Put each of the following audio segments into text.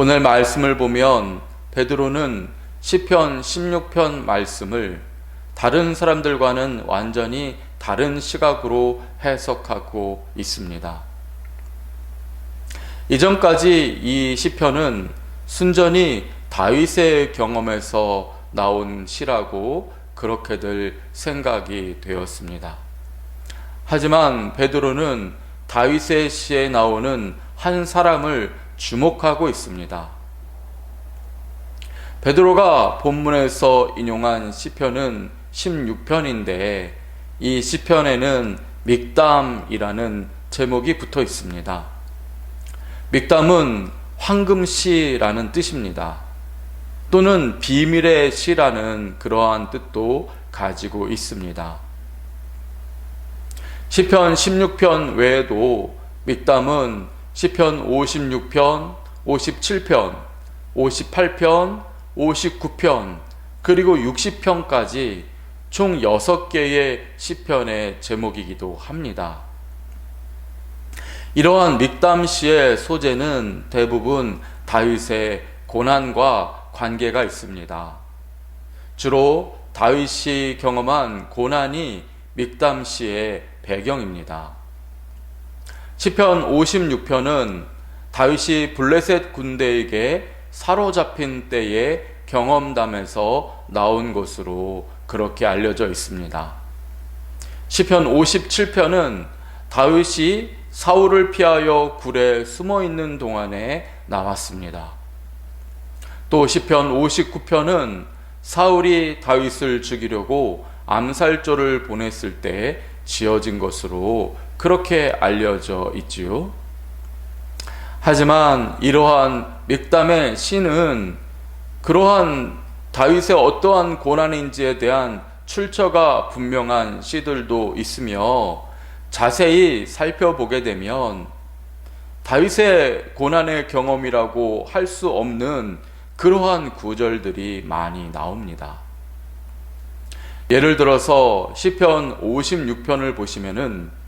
오늘 말씀을 보면 베드로는 시편 16편 말씀을 다른 사람들과는 완전히 다른 시각으로 해석하고 있습니다. 이전까지 이 시편은 순전히 다윗의 경험에서 나온 시라고 그렇게들 생각이 되었습니다. 하지만 베드로는 다윗의 시에 나오는 한 사람을 주목하고 있습니다. 베드로가 본문에서 인용한 시편은 16편인데 이 시편에는 믹담이라는 제목이 붙어 있습니다. 믹담은 황금시라는 뜻입니다. 또는 비밀의 시라는 그러한 뜻도 가지고 있습니다. 시편 16편 외에도 믹담은 시편 56편, 57편, 58편, 59편, 그리고 60편까지 총 6개의 시편의 제목이기도 합니다. 이러한 믹담시의 소재는 대부분 다윗의 고난과 관계가 있습니다. 주로 다윗이 경험한 고난이 믹담시의 배경입니다. 시편 56편은 다윗이 블레셋 군대에게 사로잡힌 때의 경험담에서 나온 것으로 그렇게 알려져 있습니다. 시편 57편은 다윗이 사울을 피하여 굴에 숨어 있는 동안에 나왔습니다. 또 시편 59편은 사울이 다윗을 죽이려고 암살조를 보냈을 때 지어진 것으로 그렇게 알려져 있지요. 하지만 이러한 믹담의 시는 그러한 다윗의 어떠한 고난인지에 대한 출처가 분명한 시들도 있으며 자세히 살펴보게 되면 다윗의 고난의 경험이라고 할 수 없는 그러한 구절들이 많이 나옵니다. 예를 들어서 시편 56편을 보시면은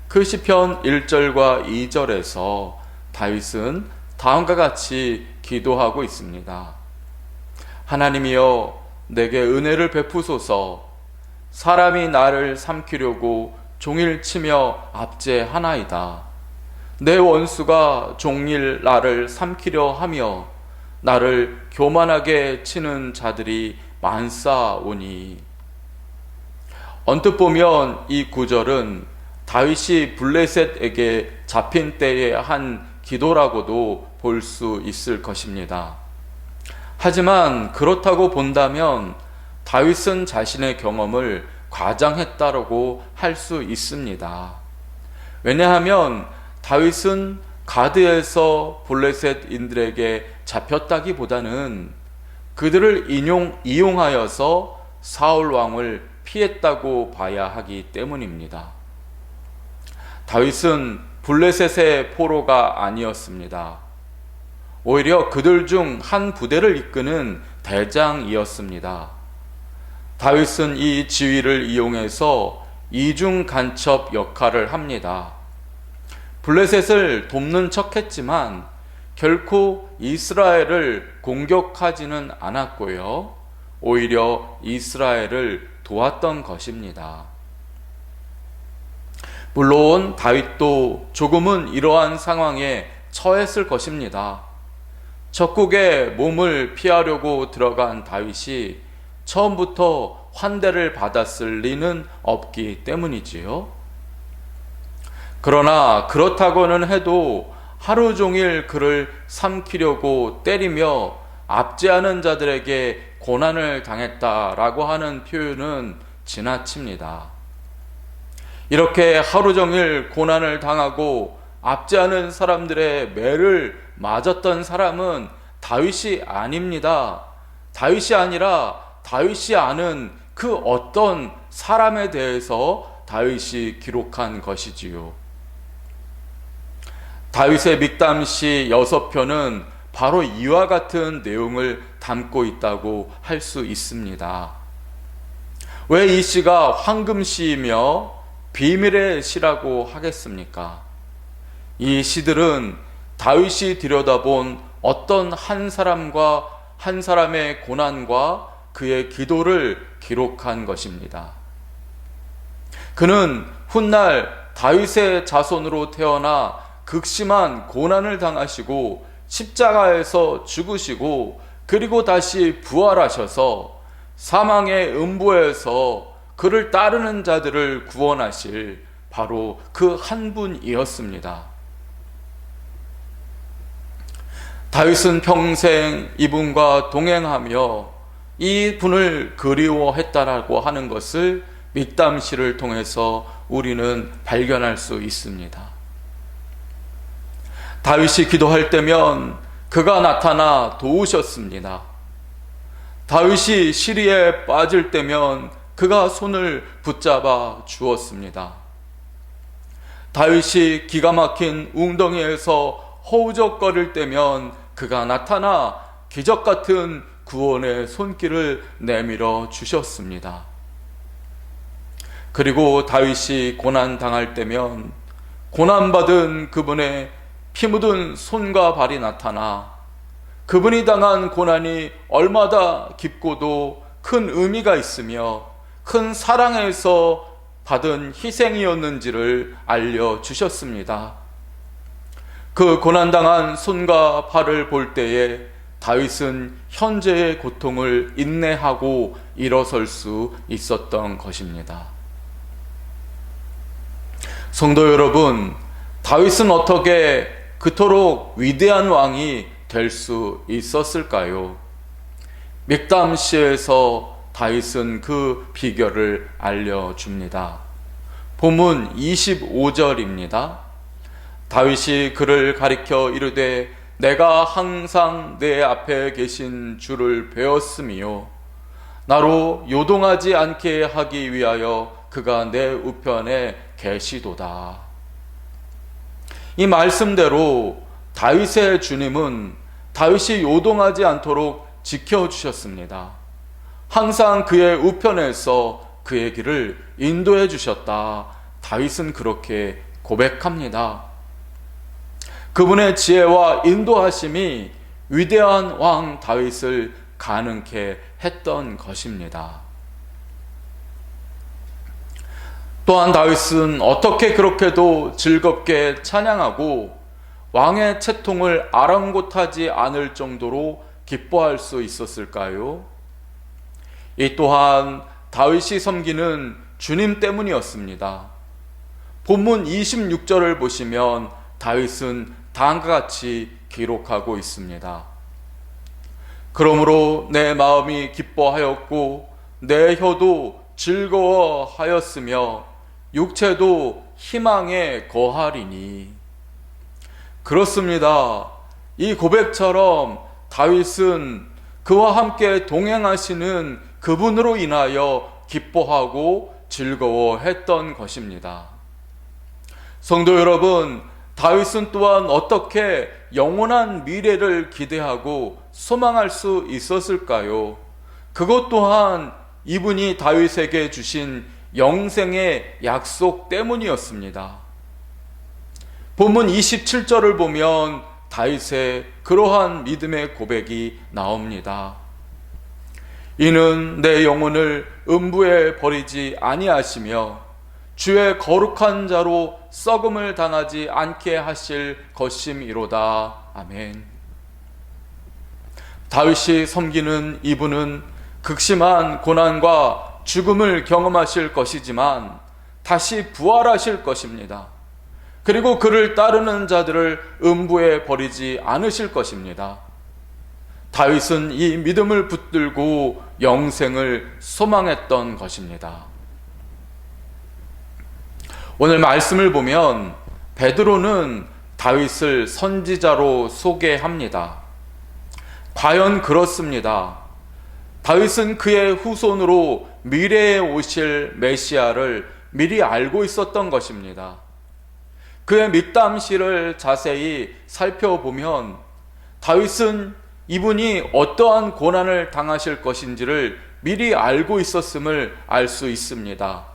그 시편 1절과 2절에서 다윗은 다음과 같이 기도하고 있습니다. 하나님이여 내게 은혜를 베푸소서. 사람이 나를 삼키려고 종일 치며 압제하나이다. 내 원수가 종일 나를 삼키려 하며 나를 교만하게 치는 자들이 많사오니. 언뜻 보면 이 구절은 다윗이 블레셋에게 잡힌 때의 한 기도라고도 볼 수 있을 것입니다. 하지만 그렇다고 본다면 다윗은 자신의 경험을 과장했다라고 할 수 있습니다. 왜냐하면 다윗은 가드에서 블레셋인들에게 잡혔다기보다는 그들을 이용하여서 사울 왕을 피했다고 봐야 하기 때문입니다. 다윗은 블레셋의 포로가 아니었습니다. 오히려 그들 중 한 부대를 이끄는 대장이었습니다. 다윗은 이 지위를 이용해서 이중 간첩 역할을 합니다. 블레셋을 돕는 척했지만 결코 이스라엘을 공격하지는 않았고요. 오히려 이스라엘을 도왔던 것입니다. 물론 다윗도 조금은 이러한 상황에 처했을 것입니다. 적국의 몸을 피하려고 들어간 다윗이 처음부터 환대를 받았을 리는 없기 때문이지요. 그러나 그렇다고는 해도 하루 종일 그를 삼키려고 때리며 압제하는 자들에게 고난을 당했다라고 하는 표현은 지나칩니다. 이렇게 하루 종일 고난을 당하고 압제하는 사람들의 매를 맞았던 사람은 다윗이 아닙니다. 다윗이 아니라 다윗이 아는 그 어떤 사람에 대해서 다윗이 기록한 것이지요. 다윗의 믹담시 6편은 바로 이와 같은 내용을 담고 있다고 할 수 있습니다. 왜 이 시가 황금시이며 비밀의 시라고 하겠습니까? 이 시들은 다윗이 들여다본 어떤 한 사람과 한 사람의 고난과 그의 기도를 기록한 것입니다. 그는 훗날 다윗의 자손으로 태어나 극심한 고난을 당하시고 십자가에서 죽으시고 그리고 다시 부활하셔서 사망의 음부에서 그를 따르는 자들을 구원하실 바로 그 한 분이었습니다. 다윗은 평생 이분과 동행하며 이 분을 그리워했다라고 하는 것을 믹담시를 통해서 우리는 발견할 수 있습니다. 다윗이 기도할 때면 그가 나타나 도우셨습니다. 다윗이 시리에 빠질 때면 그가 손을 붙잡아 주었습니다. 다윗이 기가 막힌 웅덩이에서 허우적거릴 때면 그가 나타나 기적 같은 구원의 손길을 내밀어 주셨습니다. 그리고 다윗이 고난 당할 때면 고난받은 그분의 피 묻은 손과 발이 나타나 그분이 당한 고난이 얼마나 깊고도 큰 의미가 있으며 큰 사랑에서 받은 희생이었는지를 알려주셨습니다. 그 고난당한 손과 발을 볼 때에 다윗은 현재의 고통을 인내하고 일어설 수 있었던 것입니다. 성도 여러분, 다윗은 어떻게 그토록 위대한 왕이 될 수 있었을까요? 믹담시에서 다윗은 그 비결을 알려줍니다. 본문 25절입니다. 다윗이 그를 가리켜 이르되 내가 항상 내 앞에 계신 주를 배웠으며 나로 요동하지 않게 하기 위하여 그가 내 우편에 계시도다. 이 말씀대로 다윗의 주님은 다윗이 요동하지 않도록 지켜주셨습니다. 항상 그의 우편에서 그의 길을 인도해 주셨다. 다윗은 그렇게 고백합니다. 그분의 지혜와 인도하심이 위대한 왕 다윗을 가능케 했던 것입니다. 또한 다윗은 어떻게 그렇게도 즐겁게 찬양하고 왕의 채통을 아랑곳하지 않을 정도로 기뻐할 수 있었을까요? 이 또한 다윗이 섬기는 주님 때문이었습니다. 본문 26절을 보시면 다윗은 다음과 같이 기록하고 있습니다. 그러므로 내 마음이 기뻐하였고 내 혀도 즐거워하였으며 육체도 희망에 거하리니. 그렇습니다. 이 고백처럼 다윗은 그와 함께 동행하시는 그분으로 인하여 기뻐하고 즐거워했던 것입니다. 성도 여러분, 다윗은 또한 어떻게 영원한 미래를 기대하고 소망할 수 있었을까요? 그것 또한 이분이 다윗에게 주신 영생의 약속 때문이었습니다. 본문 27절을 보면 다윗의 그러한 믿음의 고백이 나옵니다. 이는 내 영혼을 음부에 버리지 아니하시며 주의 거룩한 자로 썩음을 당하지 않게 하실 것임이로다. 아멘. 다윗이 섬기는 이분은 극심한 고난과 죽음을 경험하실 것이지만 다시 부활하실 것입니다. 그리고 그를 따르는 자들을 음부에 버리지 않으실 것입니다. 다윗은 이 믿음을 붙들고 영생을 소망했던 것입니다. 오늘 말씀을 보면 베드로는 다윗을 선지자로 소개합니다. 과연 그렇습니다. 다윗은 그의 후손으로 미래에 오실 메시아를 미리 알고 있었던 것입니다. 그의 믹담시를 자세히 살펴보면 다윗은 이분이 어떠한 고난을 당하실 것인지를 미리 알고 있었음을 알 수 있습니다.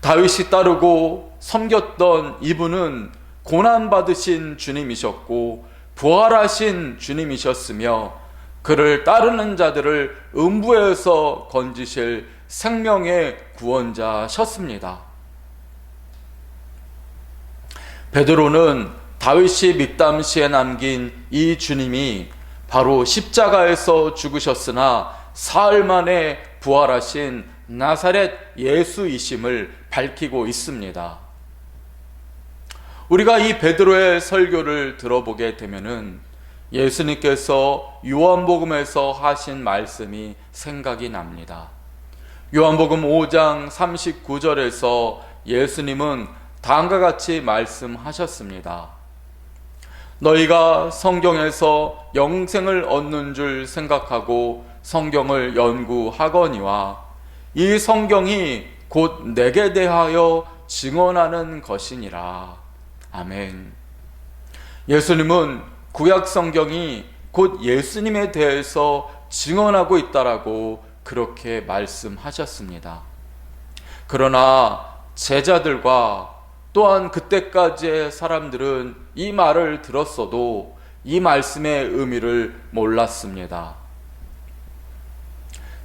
다윗이 따르고 섬겼던 이분은 고난받으신 주님이셨고 부활하신 주님이셨으며 그를 따르는 자들을 음부에서 건지실 생명의 구원자셨습니다. 베드로는 다윗이 믹담시에 남긴 이 주님이 바로 십자가에서 죽으셨으나 사흘 만에 부활하신 나사렛 예수이심을 밝히고 있습니다. 우리가 이 베드로의 설교를 들어보게 되면은 예수님께서 요한복음에서 하신 말씀이 생각이 납니다. 요한복음 5장 39절에서 예수님은 다음과 같이 말씀하셨습니다. 너희가 성경에서 영생을 얻는 줄 생각하고 성경을 연구하거니와 이 성경이 곧 내게 대하여 증언하는 것이니라. 아멘. 예수님은 구약 성경이 곧 예수님에 대해서 증언하고 있다라고 그렇게 말씀하셨습니다. 그러나 제자들과 또한 그때까지의 사람들은 이 말을 들었어도 이 말씀의 의미를 몰랐습니다.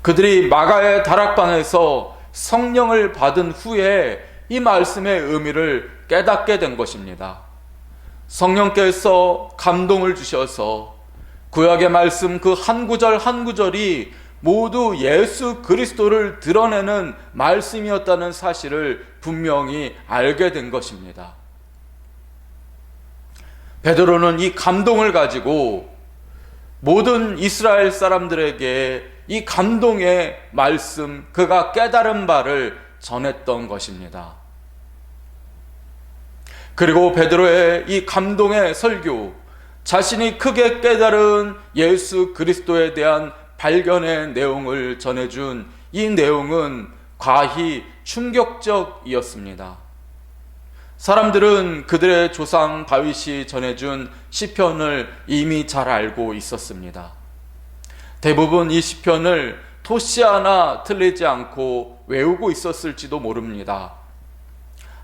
그들이 마가의 다락방에서 성령을 받은 후에 이 말씀의 의미를 깨닫게 된 것입니다. 성령께서 감동을 주셔서 구약의 말씀 그 한 구절 한 구절이 모두 예수 그리스도를 드러내는 말씀이었다는 사실을 분명히 알게 된 것입니다. 베드로는 이 감동을 가지고 모든 이스라엘 사람들에게 이 감동의 말씀, 그가 깨달은 바를 전했던 것입니다. 그리고 베드로의 이 감동의 설교, 자신이 크게 깨달은 예수 그리스도에 대한 발견의 내용을 전해준 이 내용은 과히 충격적이었습니다. 사람들은 그들의 조상 다윗이 전해준 시편을 이미 잘 알고 있었습니다. 대부분 이 시편을 토시 하나 틀리지 않고 외우고 있었을지도 모릅니다.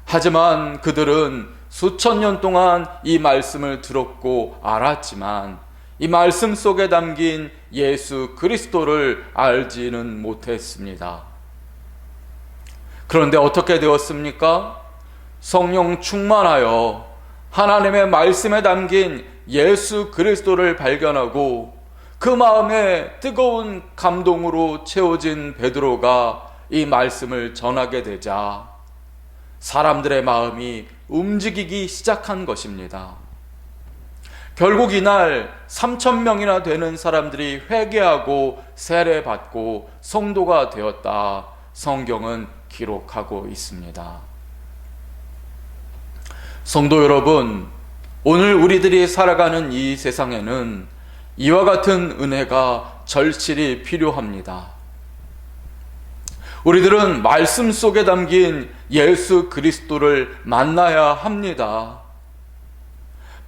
하지만 그들은 수천 년 동안 이 말씀을 들었고 알았지만 이 말씀 속에 담긴 예수 그리스도를 알지는 못했습니다. 그런데 어떻게 되었습니까? 성령 충만하여 하나님의 말씀에 담긴 예수 그리스도를 발견하고 그 마음에 뜨거운 감동으로 채워진 베드로가 이 말씀을 전하게 되자 사람들의 마음이 움직이기 시작한 것입니다. 결국 이날 3,000명이나 되는 사람들이 회개하고 세례받고 성도가 되었다. 성경은 기록하고 있습니다. 성도 여러분, 오늘 우리들이 살아가는 이 세상에는 이와 같은 은혜가 절실히 필요합니다. 우리들은 말씀 속에 담긴 예수 그리스도를 만나야 합니다.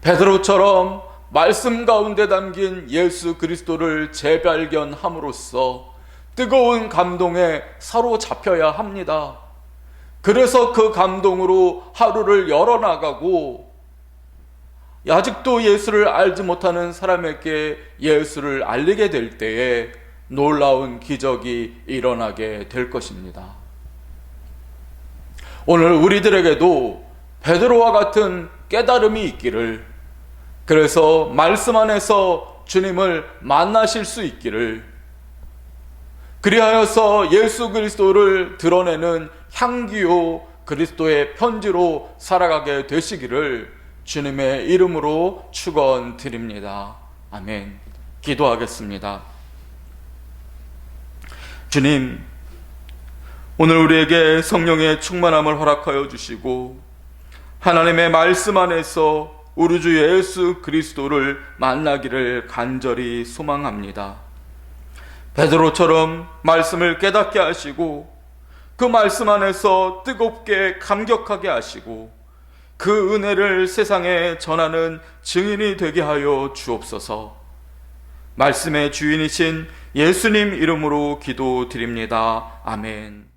베드로처럼 말씀 가운데 담긴 예수 그리스도를 재발견함으로써 뜨거운 감동에 사로잡혀야 합니다. 그래서 그 감동으로 하루를 열어나가고 아직도 예수를 알지 못하는 사람에게 예수를 알리게 될 때에 놀라운 기적이 일어나게 될 것입니다. 오늘 우리들에게도 베드로와 같은 깨달음이 있기를, 그래서 말씀 안에서 주님을 만나실 수 있기를, 그리하여서 예수 그리스도를 드러내는 향기요 그리스도의 편지로 살아가게 되시기를 주님의 이름으로 축원드립니다. 아멘. 기도하겠습니다. 주님, 오늘 우리에게 성령의 충만함을 허락하여 주시고 하나님의 말씀 안에서 우리 주 예수 그리스도를 만나기를 간절히 소망합니다. 베드로처럼 말씀을 깨닫게 하시고 그 말씀 안에서 뜨겁게 감격하게 하시고 그 은혜를 세상에 전하는 증인이 되게 하여 주옵소서. 말씀의 주인이신 예수님 이름으로 기도드립니다. 아멘.